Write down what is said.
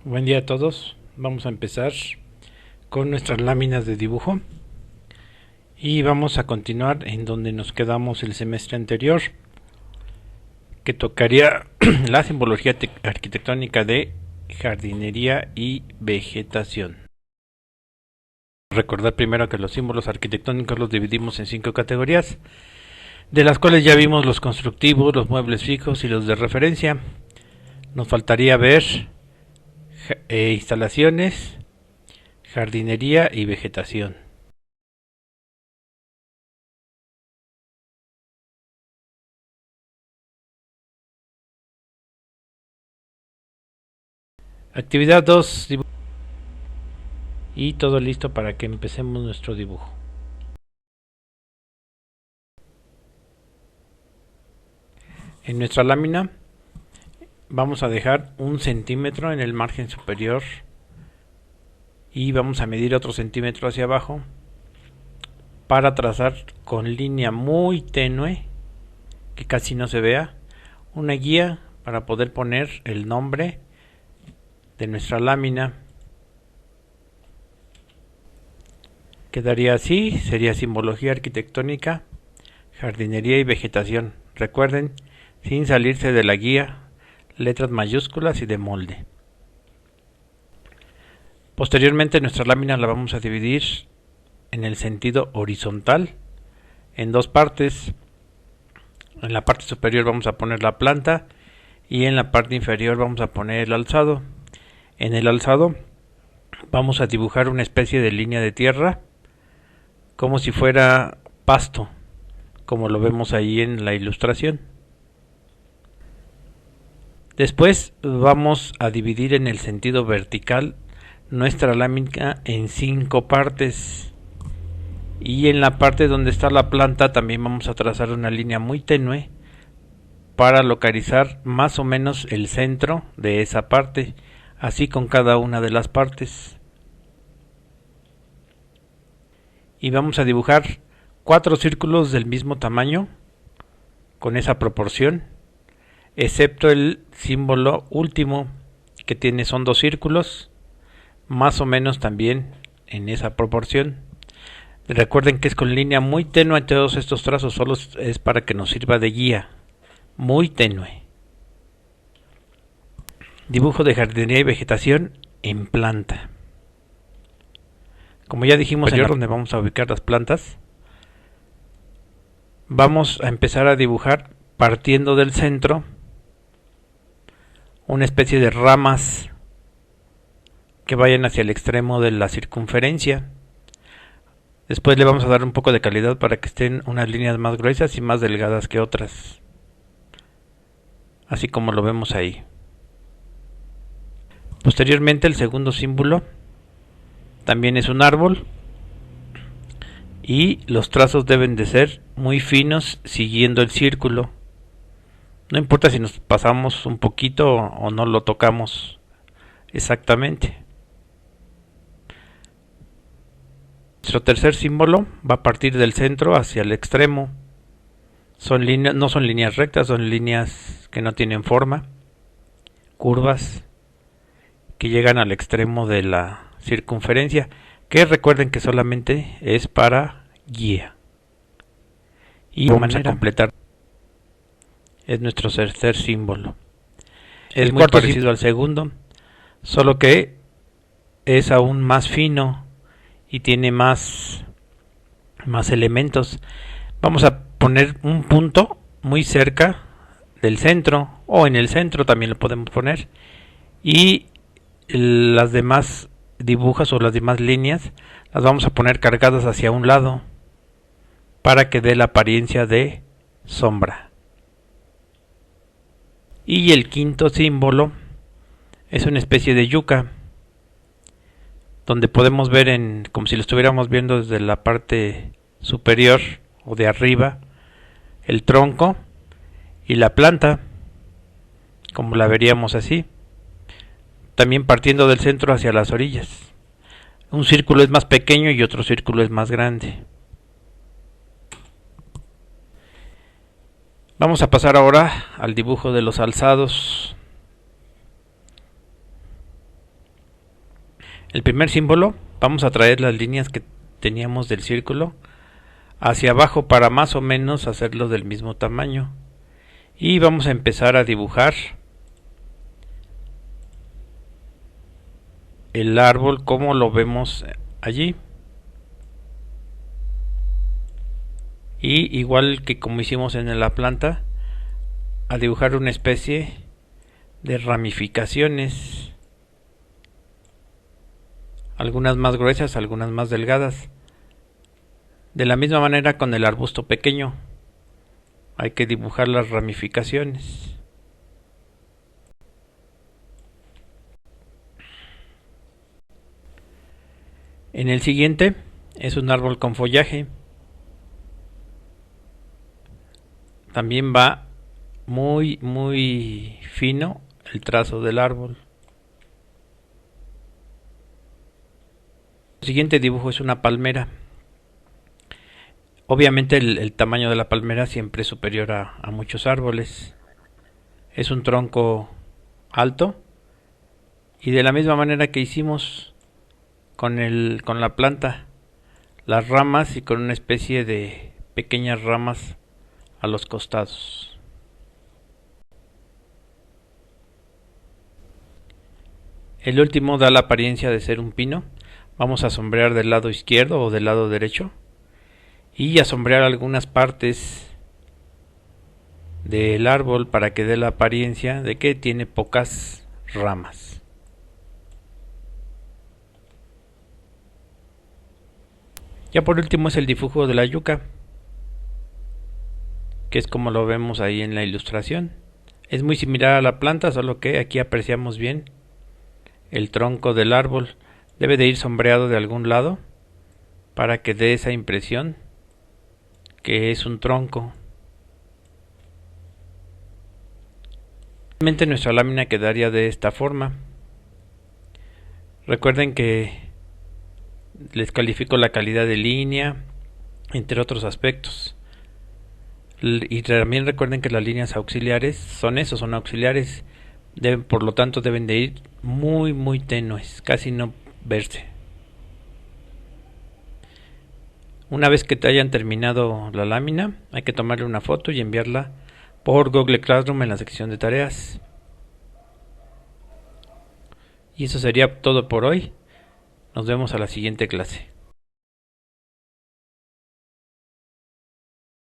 Buen día a todos. Vamos a empezar con nuestras láminas de dibujo y vamos a continuar en donde nos quedamos el semestre anterior, que tocaría la simbología arquitectónica de jardinería y vegetación. Recordar primero que los símbolos arquitectónicos los dividimos en 5 categorías, de las cuales ya vimos los constructivos, los muebles fijos y los de referencia. Nos faltaría ver instalaciones, jardinería y vegetación. Actividad 2. Y todo listo para que empecemos nuestro dibujo. En nuestra lámina vamos a dejar 1 centímetro en el margen superior y vamos a medir otro centímetro hacia abajo para trazar con línea muy tenue, que casi no se vea, una guía para poder poner el nombre de nuestra lámina. Quedaría así, sería simbología arquitectónica, jardinería y vegetación. Recuerden, sin salirse de la guía, letras mayúsculas y de molde. Posteriormente nuestra lámina la vamos a dividir en el sentido horizontal en 2 partes. En la parte superior vamos a poner la planta y en la parte inferior vamos a poner el alzado. En el alzado vamos a dibujar una especie de línea de tierra como si fuera pasto, como lo vemos ahí en la ilustración. Después vamos a dividir en el sentido vertical nuestra lámina en 5 partes. Y en la parte donde está la planta también vamos a trazar una línea muy tenue para localizar más o menos el centro de esa parte, así con cada una de las partes. Y vamos a dibujar 4 círculos del mismo tamaño, con esa proporción, excepto el símbolo último que son 2 círculos, más o menos también en esa proporción. Recuerden que es con línea muy tenue todos estos trazos, solo es para que nos sirva de guía, muy tenue. Dibujo de jardinería y vegetación en planta. Como ya dijimos, en donde vamos a ubicar las plantas, vamos a empezar a dibujar partiendo del centro una especie de ramas que vayan hacia el extremo de la circunferencia. Después le vamos a dar un poco de calidad para que estén unas líneas más gruesas y más delgadas que otras, así como lo vemos ahí. Posteriormente el segundo símbolo también es un árbol y los trazos deben de ser muy finos siguiendo el círculo. No importa si nos pasamos un poquito o no lo tocamos exactamente. Nuestro tercer símbolo va a partir del centro hacia el extremo. No son líneas rectas, son líneas que no tienen forma, curvas, que llegan al extremo de la circunferencia, que recuerden que solamente es para guía. Y vamos a completar. Es nuestro tercer símbolo. Es muy parecido al segundo, solo que es aún más fino y tiene más elementos. Vamos a poner un punto muy cerca del centro, o en el centro también lo podemos poner, y las demás dibujas o las demás líneas las vamos a poner cargadas hacia un lado para que dé la apariencia de sombra. Y el quinto símbolo es una especie de yuca, donde podemos ver como si lo estuviéramos viendo desde la parte superior o de arriba, el tronco y la planta, como la veríamos así, también partiendo del centro hacia las orillas. Un círculo es más pequeño y otro círculo es más grande. Vamos a pasar ahora al dibujo de los alzados. El primer símbolo, vamos a traer las líneas que teníamos del círculo hacia abajo para más o menos hacerlo del mismo tamaño. Y vamos a empezar a dibujar el árbol como lo vemos allí. Y igual que como hicimos en la planta, a dibujar una especie de ramificaciones, algunas más gruesas, algunas más delgadas. De la misma manera con el arbusto pequeño, hay que dibujar las ramificaciones. En el siguiente es un árbol con follaje. También va muy fino el trazo del árbol. El siguiente dibujo es una palmera. Obviamente el tamaño de la palmera siempre es superior a muchos árboles. Es un tronco alto y de la misma manera que hicimos con la planta, las ramas y con una especie de pequeñas ramas a los costados. El último da la apariencia de ser un pino. Vamos a sombrear del lado izquierdo o del lado derecho y a sombrear algunas partes del árbol para que dé la apariencia de que tiene pocas ramas. Ya por último es el dibujo de la yuca, que es como lo vemos ahí en la ilustración. Es muy similar a la planta, solo que aquí apreciamos bien el tronco del árbol. Debe de ir sombreado de algún lado para que dé esa impresión que es un tronco. Realmente nuestra lámina quedaría de esta forma. Recuerden que les califico la calidad de línea, entre otros aspectos. Y también recuerden que las líneas auxiliares son auxiliares, por lo tanto deben de ir muy tenues, casi no verse. Una vez que te hayan terminado la lámina, hay que tomarle una foto y enviarla por Google Classroom en la sección de tareas. Y eso sería todo por hoy. Nos vemos a la siguiente clase.